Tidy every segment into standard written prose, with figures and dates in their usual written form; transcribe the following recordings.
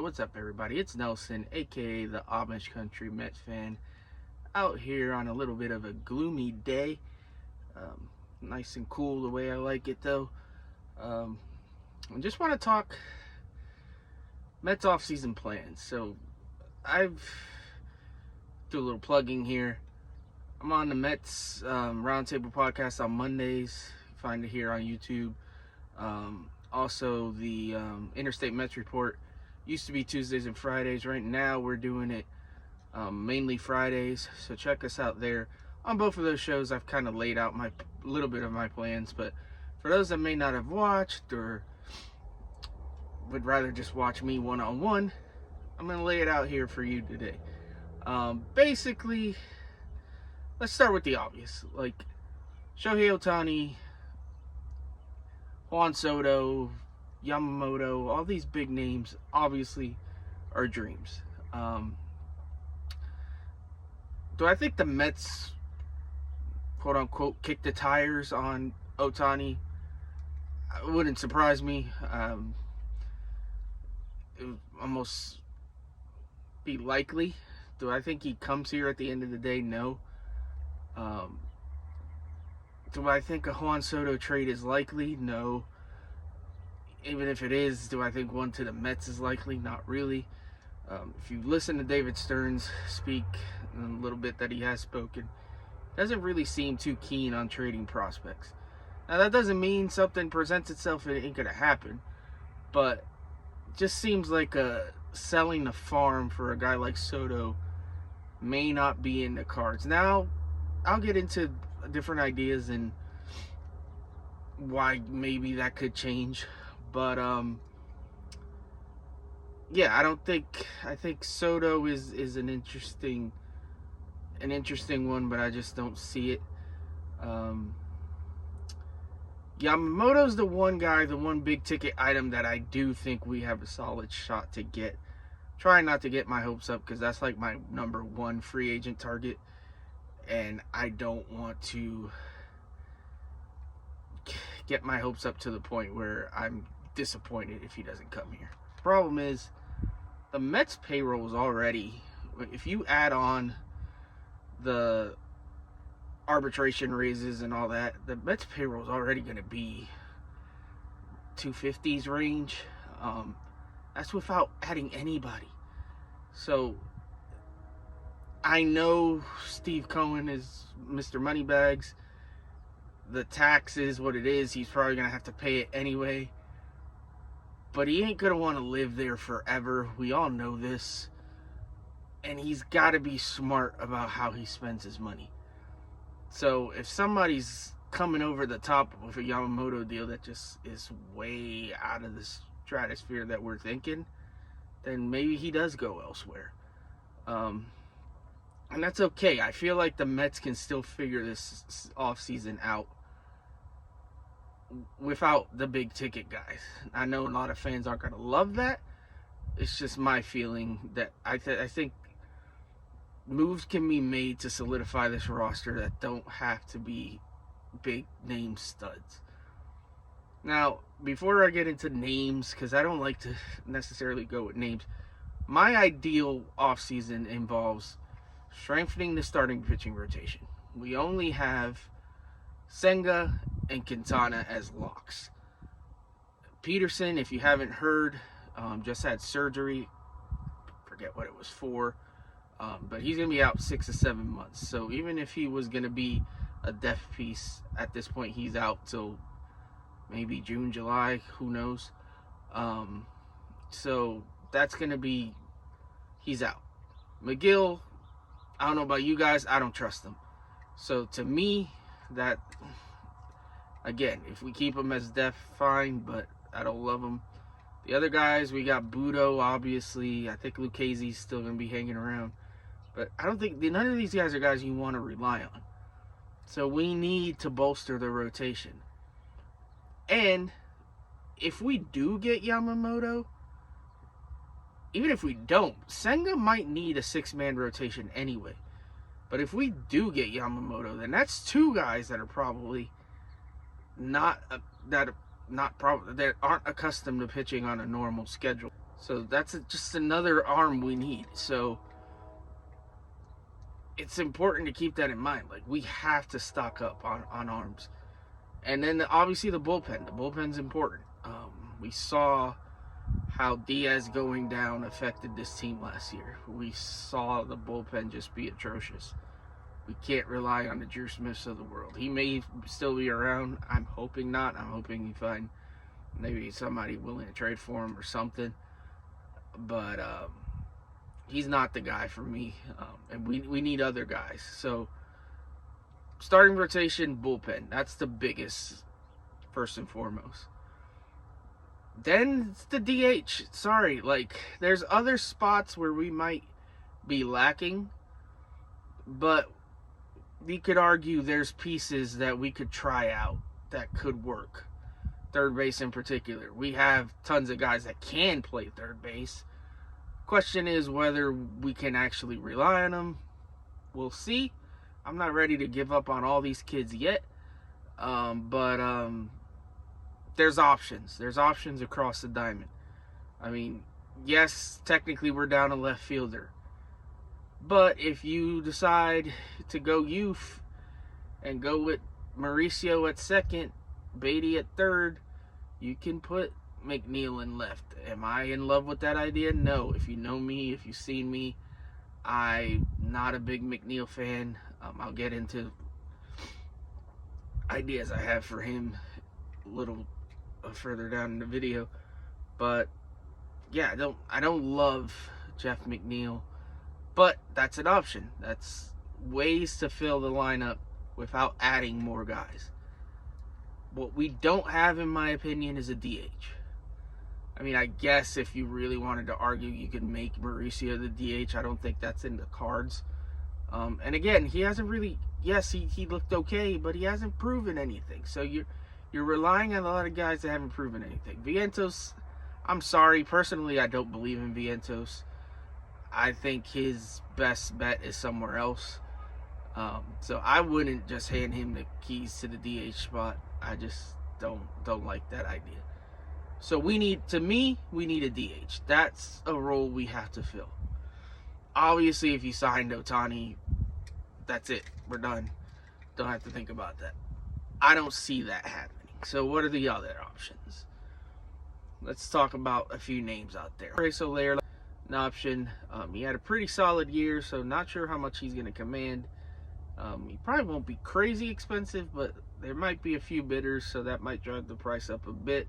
What's up, everybody? It's Nelson, aka the Amish Country Mets fan, out here on a little bit of a gloomy day. Nice and cool the way I like it, though. I just want to talk Mets offseason plans. So, I've do a little plugging here. I'm on the Mets Roundtable podcast on Mondays. Find it here on YouTube. Also, the Interstate Mets Report used to be Tuesdays and Fridays. Right now, we're doing it mainly Fridays. So check us out there. On both of those shows, I've kind of laid out my little bit of my plans. But for those that may not have watched or would rather just watch me one-on-one, I'm going to lay it out here for you today. Basically, let's start with the obvious. Like Shohei Ohtani, Juan Soto, Yamamoto, all these big names obviously are dreams. Do I think the Mets, quote unquote, kick the tires on Ohtani? It wouldn't surprise me. It would almost be likely. Do I think he comes here at the end of the day? No. Do I think a Juan Soto trade is likely? No. Even if it is, do I think one to the Mets is likely? Not really. If you listen to David Stearns speak, a little bit that he has spoken, doesn't really seem too keen on trading prospects. Now, that doesn't mean something presents itself and it ain't going to happen, but it just seems like selling the farm for a guy like Soto may not be in the cards. Now, I'll get into different ideas and why maybe that could change, but yeah, I think Soto is an interesting one, but I just don't see it. Yamamoto's the one guy, the one big ticket item that I do think we have a solid shot to get. Trying not to get my hopes up because that's like my number one free agent target, and I don't want to get my hopes up to the point where I'm disappointed if he doesn't come here. Problem is, the Mets payroll is already, if you add on the arbitration raises and all that, the Mets payroll is already going to be 250s range. That's without adding anybody. So I know Steve Cohen is Mr. Moneybags. The tax is what it is. He's probably going to have to pay it anyway. But he ain't going to want to live there forever. We all know this. And he's got to be smart about how he spends his money. So if somebody's coming over the top with a Yamamoto deal that just is way out of the stratosphere that we're thinking, then maybe he does go elsewhere. And that's okay. I feel like the Mets can still figure this offseason out without the big ticket guys. I know a lot of fans aren't going to love that. It's just my feeling that I think moves can be made to solidify this roster that don't have to be big name studs. Now, before I get into names, because I don't like to necessarily go with names, my ideal offseason involves strengthening the starting pitching rotation. We only have Senga and Quintana as locks. Peterson, if you haven't heard, just had surgery. Forget what it was for. But he's going to be out 6 to 7 months. So even if he was going to be a depth piece, at this point he's out till maybe June, July, who knows. So that's going to be, he's out. McGill, I don't know about you guys, I don't trust him. So to me, that, again, if we keep him as depth, fine, but I don't love him. The other guys, we got Budo, obviously. I think Lucchese's still going to be hanging around. But I don't think, none of these guys are guys you want to rely on. So we need to bolster the rotation. And if we do get Yamamoto, even if we don't, Senga might need a 6-man rotation anyway. But if we do get Yamamoto, then that's 2 guys that are probably that aren't accustomed to pitching on a normal schedule. So that's just another arm we need. So it's important to keep that in mind. Like, we have to stock up on arms. And then obviously the bullpen. The bullpen's important. We saw how Diaz going down affected this team last year. We saw the bullpen just be atrocious. We can't rely on the Drew Smiths of the world. He may still be around. I'm hoping not. I'm hoping you find maybe somebody willing to trade for him or something. But he's not the guy for me. And we need other guys. So starting rotation, bullpen. That's the biggest, first and foremost. Then it's the DH. Sorry, like, there's other spots where we might be lacking, but we could argue there's pieces that we could try out that could work. Third base in particular. We have tons of guys that can play third base. Question is whether we can actually rely on them. We'll see. I'm not ready to give up on all these kids yet, but there's options. There's options across the diamond. I mean, yes, technically we're down a left fielder. But if you decide to go youth and go with Mauricio at second, Beatty at third, you can put McNeil in left. Am I in love with that idea? No. If you know me, if you've seen me, I'm not a big McNeil fan. I'll get into ideas I have for him a little further down in the video. But yeah, I don't love Jeff McNeil, but that's an option. That's ways to fill the lineup without adding more guys. What we don't have, in my opinion, is a DH. I mean, I guess if you really wanted to argue, you could make Mauricio the DH. I don't think that's in the cards. And again, he hasn't really, yes, he looked okay, but he hasn't proven anything. So you're relying on a lot of guys that haven't proven anything. Vientos, I'm sorry. Personally, I don't believe in Vientos. I think his best bet is somewhere else. So I wouldn't just hand him the keys to the DH spot. I just don't like that idea. So we need a DH. That's a role we have to fill. Obviously, if you signed Ohtani, that's it. We're done. Don't have to think about that. I don't see that happening. So what are the other options? Let's talk about a few names out there. Jorge Soler, an option. He had a pretty solid year, so not sure how much he's going to command. He probably won't be crazy expensive, but there might be a few bidders, so that might drive the price up a bit.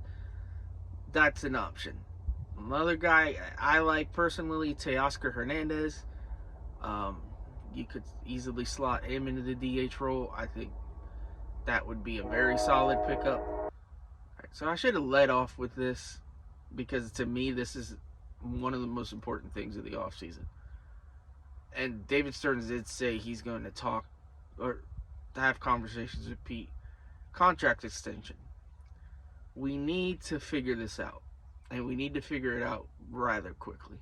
That's an option. Another guy I like personally, Teoscar Hernandez. You could easily slot him into the DH role. I think that would be a very solid pickup. All right, so I should have led off with this because to me this is one of the most important things of the offseason. And David Stearns did say he's going to talk or to have conversations with Pete. Contract extension. We need to figure this out. And we need to figure it out rather quickly.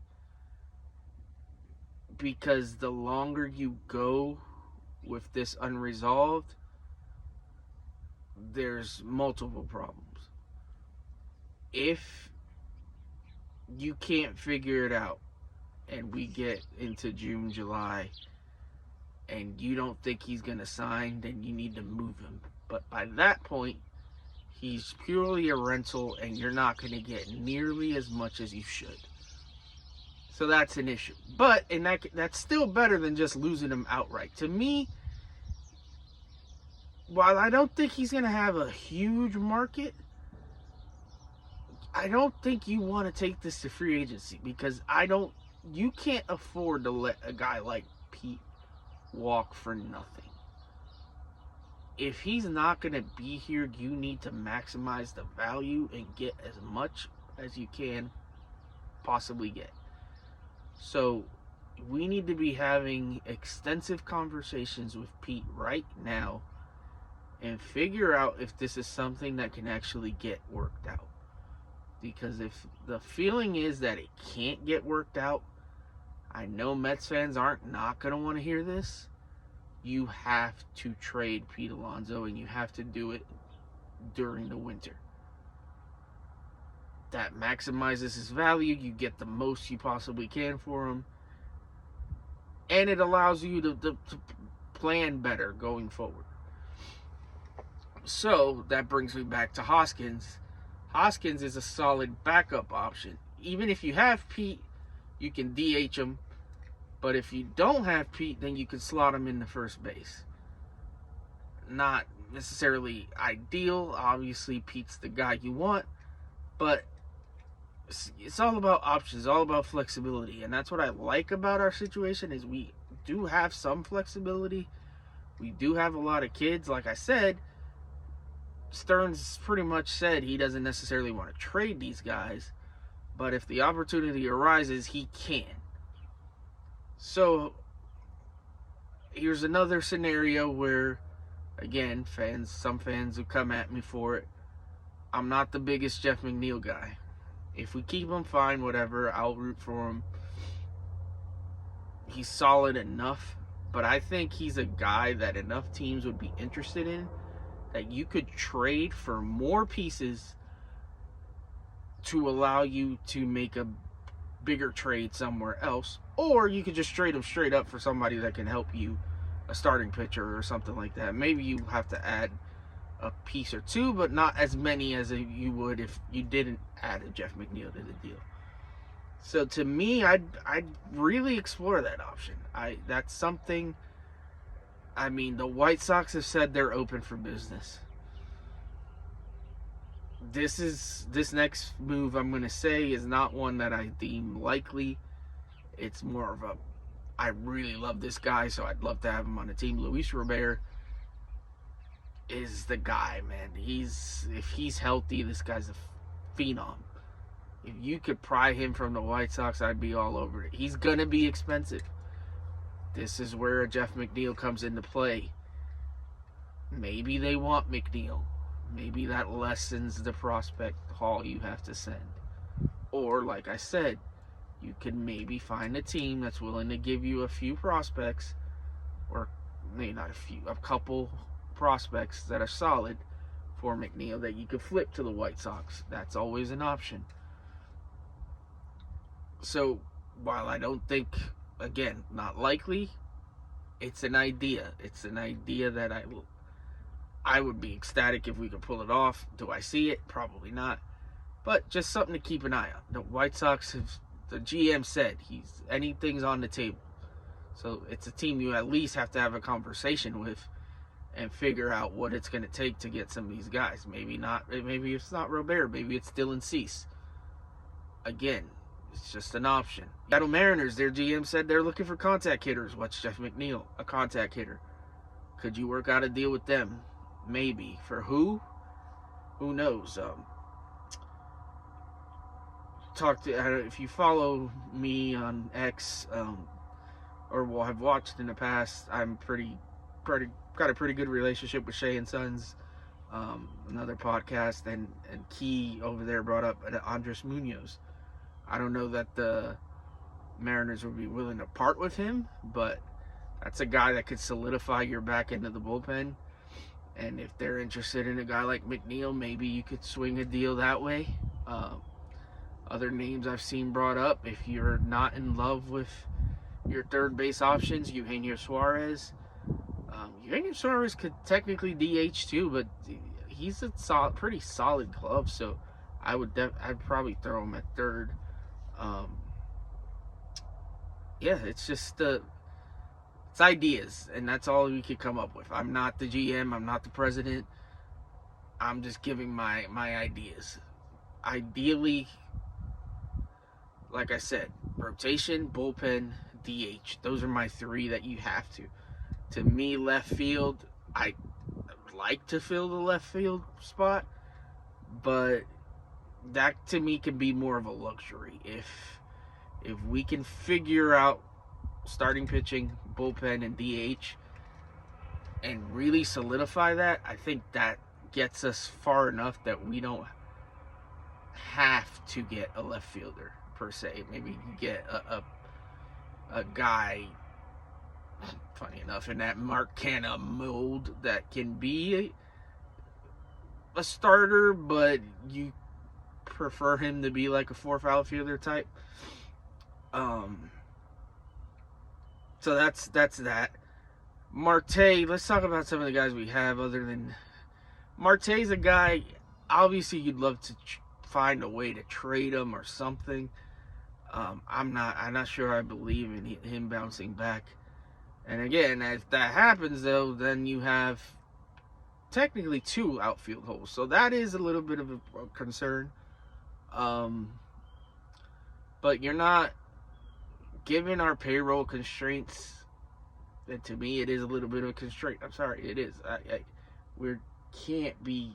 Because the longer you go with this unresolved, there's multiple problems. If you can't figure it out and we get into June, July, and you don't think he's going to sign, then you need to move him. But by that point, he's purely a rental, and you're not going to get nearly as much as you should. So that's an issue. But that's still better than just losing him outright. To me, while I don't think he's going to have a huge market, I don't think you want to take this to free agency because you can't afford to let a guy like Pete walk for nothing. If he's not going to be here, you need to maximize the value and get as much as you can possibly get. So we need to be having extensive conversations with Pete right now and figure out if this is something that can actually get worked out. Because if the feeling is that it can't get worked out, I know Mets fans aren't not going to want to hear this. You have to trade Pete Alonso, and you have to do it during the winter. that maximizes his value. You get the most you possibly can for him, and it allows you to plan better going forward. So that brings me back to Hoskins. Hoskins is a solid backup option. Even if you have Pete, you can DH him. But if you don't have Pete, then you can slot him into first base. Not necessarily ideal. Obviously, Pete's the guy you want. But it's all about options, all about flexibility. And that's what I like about our situation is we do have some flexibility. We do have a lot of kids. Like I said, Stearns pretty much said he doesn't necessarily want to trade these guys. But if the opportunity arises, he can. So here's another scenario where, again, some fans have come at me for it. I'm not the biggest Jeff McNeil guy. If we keep him, fine, whatever. I'll root for him. He's solid enough, but I think he's a guy that enough teams would be interested in that you could trade for more pieces to allow you to make a bigger trade somewhere else, or you could just trade him straight up for somebody that can help you, a starting pitcher or something like that. Maybe you have to add a piece or two, but not as many as you would if you didn't add a Jeff McNeil to the deal. So to me, I'd really explore that option. That's something. I mean, the White Sox have said they're open for business. This next move I'm going to say is not one that I deem likely. It's more of I really love this guy, so I'd love to have him on the team. Luis Robert is the guy, man. If he's healthy, this guy's a phenom. If you could pry him from the White Sox, I'd be all over it. He's going to be expensive. This is where Jeff McNeil comes into play. Maybe they want McNeil. Maybe that lessens the prospect haul you have to send. Or, like I said, you can maybe find a team that's willing to give you a few prospects, or maybe not a few, a couple prospects that are solid for McNeil that you could flip to the White Sox. That's always an option. So, while I don't think, again, not likely, it's an idea. It's an idea that I would be ecstatic if we could pull it off. Do I see it? Probably not. But just something to keep an eye on. The White Sox the GM said anything's on the table. So it's a team you at least have to have a conversation with and figure out what it's going to take to get some of these guys. Maybe it's not Robert. Maybe it's Dylan Cease. Again, it's just an option. Seattle Mariners, their GM said they're looking for contact hitters. What's Jeff McNeil? A contact hitter. Could you work out a deal with them? Maybe. For who? Who knows? If you follow me on X, or have watched in the past, I'm got a pretty good relationship with Shea and Sons, another podcast, and Key over there brought up Andres Munoz. I don't know that the Mariners would be willing to part with him, but that's a guy that could solidify your back end of the bullpen. And if they're interested in a guy like McNeil, maybe you could swing a deal that way. Other names I've seen brought up, if you're not in love with your third base options, Eugenio Suarez. Eugenio Suarez could technically DH too, but he's a pretty solid glove, so I'd probably throw him at third. It's just it's ideas, and that's all we could come up with. I'm not the GM, I'm not the president. I'm just giving my ideas. Ideally, like I said, rotation, bullpen, DH. Those are my three that you have to. To me, left field, I like to fill the left field spot, but that to me can be more of a luxury. If we can figure out starting pitching, bullpen, and DH and really solidify that, I think that gets us far enough that we don't have to get a left fielder per se. Maybe you get a guy, funny enough, in that Mark Canha mold that can be a starter, but you prefer him to be like a fourth outfielder type. So that's that. Marte, let's talk about some of the guys we have other than Marte's a guy, obviously you'd love to find a way to trade him or something. I'm not sure I believe in him bouncing back. And again, if that happens though, then you have technically 2 outfield holes. So that is a little bit of a concern. But you're not, given our payroll constraints, and to me it is a little bit of a constraint. I'm sorry, it is. We can't be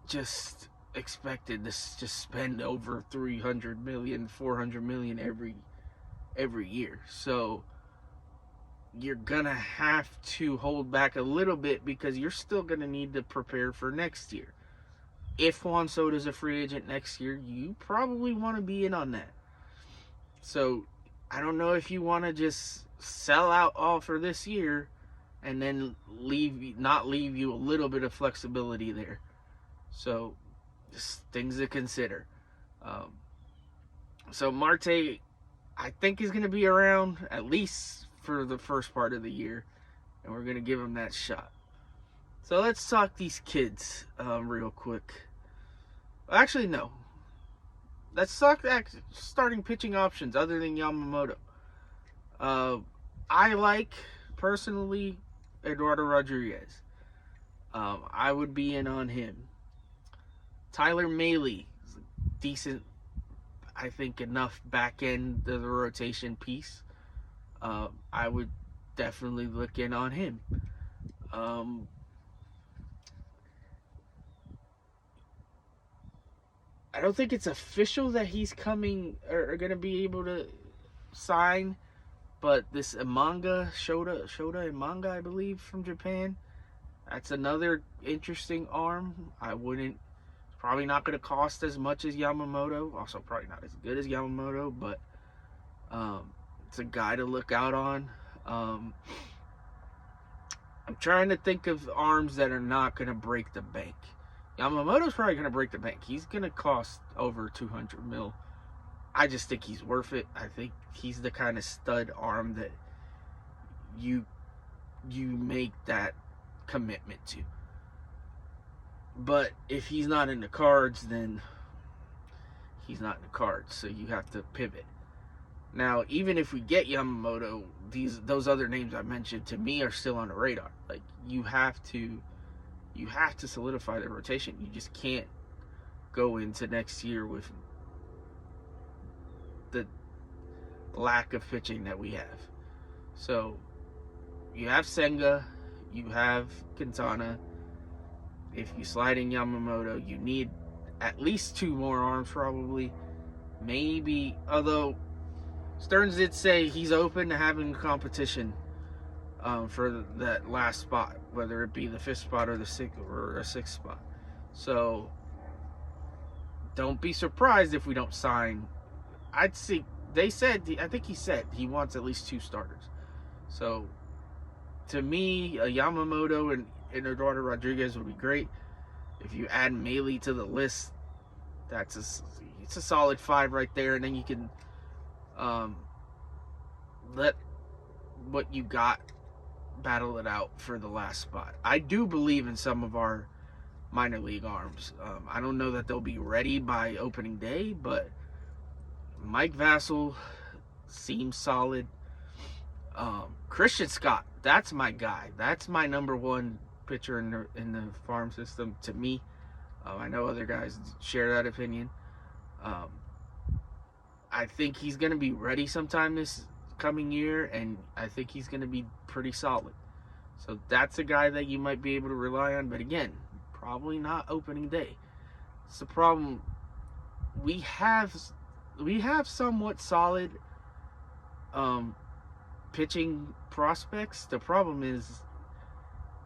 just expected to just spend over 300 million, 400 million every year. So you're gonna have to hold back a little bit because you're still gonna need to prepare for next year. If Juan Soto's a free agent next year, you probably want to be in on that. So I don't know if you want to just sell out all for this year and then not leave you a little bit of flexibility there. So just things to consider. So Marte, I think he's going to be around at least for the first part of the year, and we're going to give him that shot. So let's talk these kids real quick. Actually, no. Let's talk starting pitching options other than Yamamoto. I like, personally, Eduardo Rodriguez. I would be in on him. Tyler Mahle is a decent, I think, enough back end of the rotation piece. I would definitely look in on him. I don't think it's official that he's coming or going to be able to sign, but this Shota Imanga, I believe, from Japan, that's another interesting arm. Probably not going to cost as much as Yamamoto, also probably not as good as Yamamoto, but it's a guy to look out on. I'm trying to think of arms that are not going to break the bank. Yamamoto's probably going to break the bank. He's going to cost over 200 mil. I just think he's worth it. I think he's the kind of stud arm that you make that commitment to. But if he's not in the cards, then he's not in the cards. So you have to pivot. Now, even if we get Yamamoto, those other names I mentioned to me are still on the radar. Like, you have to solidify the rotation. You just can't go into next year with the lack of pitching that we have. So you have Senga, you have Quintana. If you slide in Yamamoto, you need at least 2 more arms probably. Maybe, although Stearns did say he's open to having competition for that last spot, whether it be the 5th spot or the 6th spot. So don't be surprised if we don't sign. I think he said he wants at least 2 starters. So to me, a Yamamoto and Eduardo Rodriguez would be great. If you add Mahle to the list, it's a solid 5 right there, and then you can let what you got battle it out for the last spot. I do believe in some of our minor league arms. I don't know that they'll be ready by opening day, but Mike Vassell seems solid. Christian Scott, that's my guy. That's my number 1 pitcher in the farm system to me. I know other guys share that opinion. I think he's going to be ready sometime this coming year, and I think he's going to be pretty solid. So that's a guy that you might be able to rely on, but again, probably not opening day. It's the problem. We have somewhat solid pitching prospects. The problem is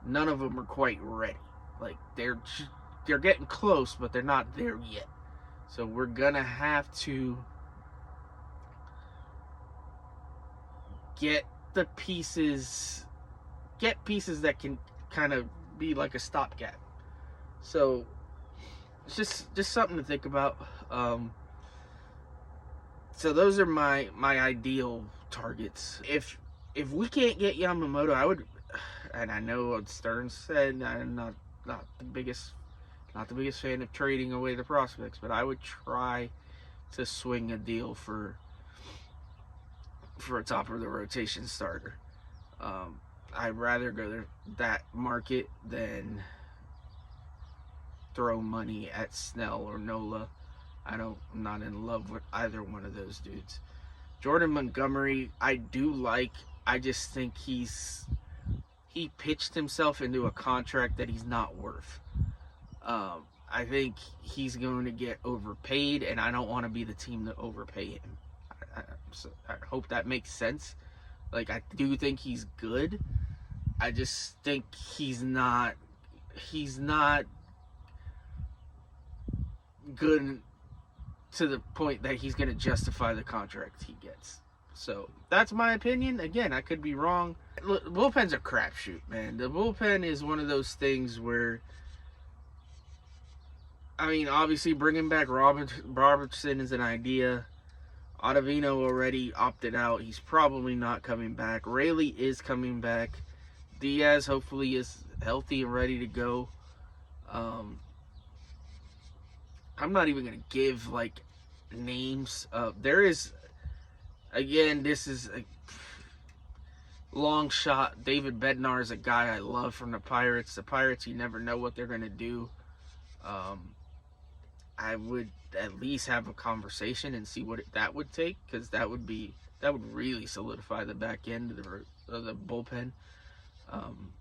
none of them are quite ready. Like, they're getting close, but they're not there yet. So we're gonna have to get pieces that can kind of be like a stopgap. So it's just something to think about. So those are my ideal targets. If we can't get Yamamoto, I would, and I know what Stearns said, I'm not the biggest fan of trading away the prospects, but I would try to swing a deal for a top of the rotation starter. I'd rather go to that market than throw money at Snell or Nola. I'm not in love with either one of those dudes. Jordan Montgomery, I do like. I just think he pitched himself into a contract that he's not worth. I think he's going to get overpaid, and I don't want to be the team to overpay him. I hope that makes sense. Like, I do think he's good. I just think he's not good to the point that he's going to justify the contract he gets. So that's my opinion. Again, I could be wrong. Bullpen's a crapshoot, man. The bullpen is one of those things where, I mean, obviously bringing back Robertson is an idea. Ottavino already opted out. He's probably not coming back. Rayleigh is coming back. Diaz hopefully is healthy and ready to go. I'm not even going to give, like, names. There is, again, this is a long shot. David Bednar is a guy I love from the Pirates. The Pirates, you never know what they're going to do. I would at least have a conversation and see what that would take, because that would really solidify the back end of the bullpen.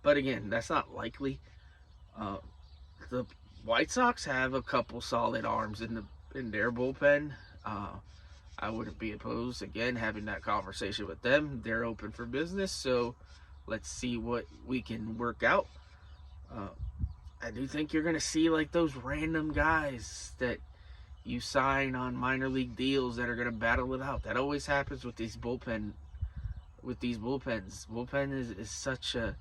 But again, that's not likely. The White Sox have a couple solid arms in their bullpen. I wouldn't be opposed, again, having that conversation with them. They're open for business, so let's see what we can work out. I do think you're going to see, like, those random guys that you sign on minor league deals that are going to battle it out. That always happens with these bullpens. Bullpen is such a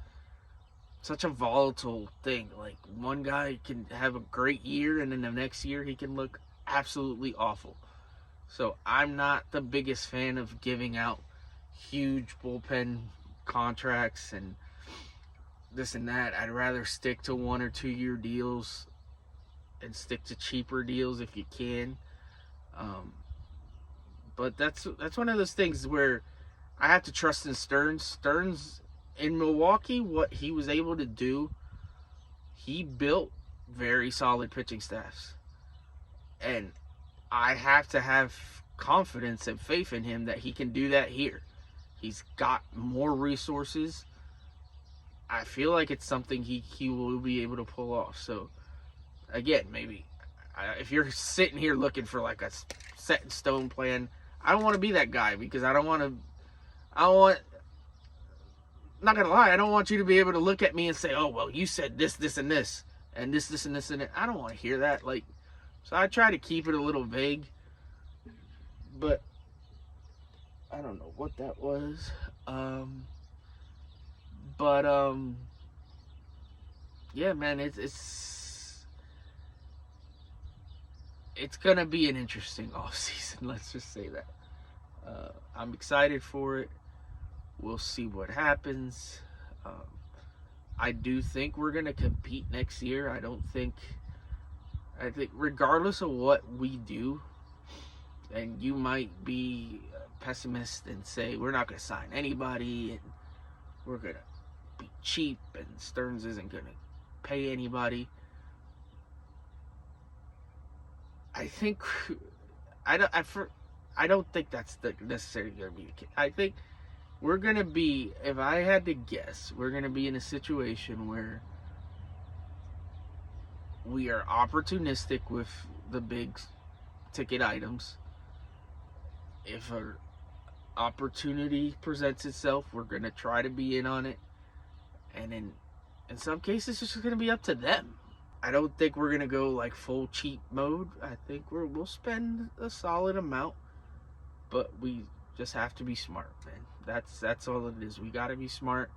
volatile thing. Like, one guy can have a great year, and then the next year he can look absolutely awful. So I'm not the biggest fan of giving out huge bullpen contracts and this and that. I'd rather stick to 1 or 2 year deals and stick to cheaper deals if you can. But that's one of those things where I have to trust in Stearns. Stearns in Milwaukee, what he was able to do, he built very solid pitching staffs. And I have to have confidence and faith in him that he can do that here. He's got more resources. I feel like it's something he will be able to pull off. So, again, maybe if you're sitting here looking for like a set in stone plan, I don't want to be that guy, because not gonna lie, I don't want you to be able to look at me and say, oh, well, you said this, this, and this, and this, and this, and that. I don't want to hear that. Like, so I try to keep it a little vague, but I don't know what that was. Yeah, man, it's gonna be an interesting offseason. Let's just say that. I'm excited for it. We'll see what happens. I do think we're gonna compete next year. I think regardless of what we do, and you might be a pessimist and say we're not gonna sign anybody and we're gonna be cheap and Stearns isn't gonna pay anybody. I don't think that's necessarily going to be the case. I think we're going to be, if I had to guess, we're going to be in a situation where we are opportunistic with the big ticket items. If an opportunity presents itself, we're going to try to be in on it. And in some cases, it's just going to be up to them. I don't think we're going to go like full cheap mode. I think we'll spend a solid amount, but we just have to be smart, man. That's all it is. We got to be smart.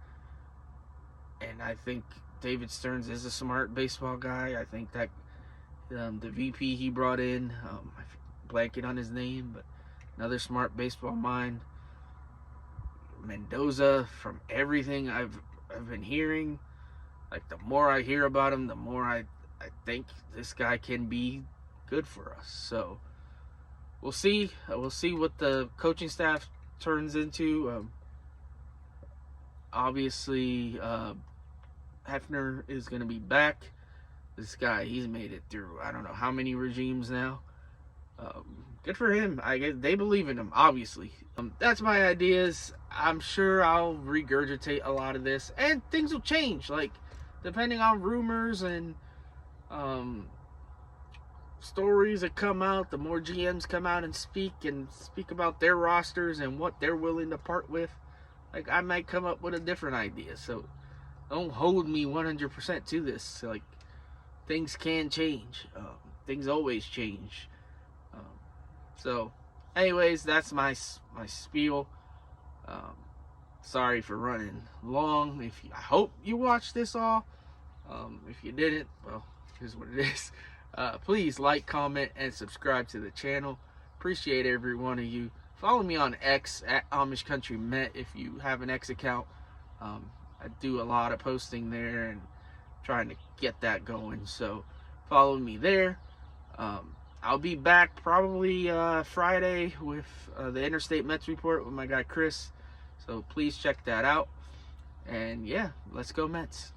And I think David Stearns is a smart baseball guy. I think that The VP he brought in, I'm blanking on his name, but another smart baseball mind. Mendoza, from everything I've been hearing, like the more I hear about him, the more I think this guy can be good for us. So we'll see. We'll see what the coaching staff turns into. Obviously, Hefner is going to be back. This guy, he's made it through I don't know how many regimes now. Good for him. I guess they believe in him, obviously. That's my ideas. I'm sure I'll regurgitate a lot of this, and things will change. Like, depending on rumors and stories that come out, the more GMs come out and speak about their rosters and what they're willing to part with. Like, I might come up with a different idea. So don't hold me 100% to this. Like, things can change. Things always change. So, anyways, that's my spiel. Sorry for running long. I hope you watched this all. If you didn't, well, here's what it is. Please like, comment, and subscribe to the channel. Appreciate every one of you. Follow me on X at Amish Country Met if you have an X account. I do a lot of posting there and trying to get that going. So follow me there. I'll be back probably Friday with the Interstate Mets report with my guy Chris. So please check that out. And yeah, let's go Mets.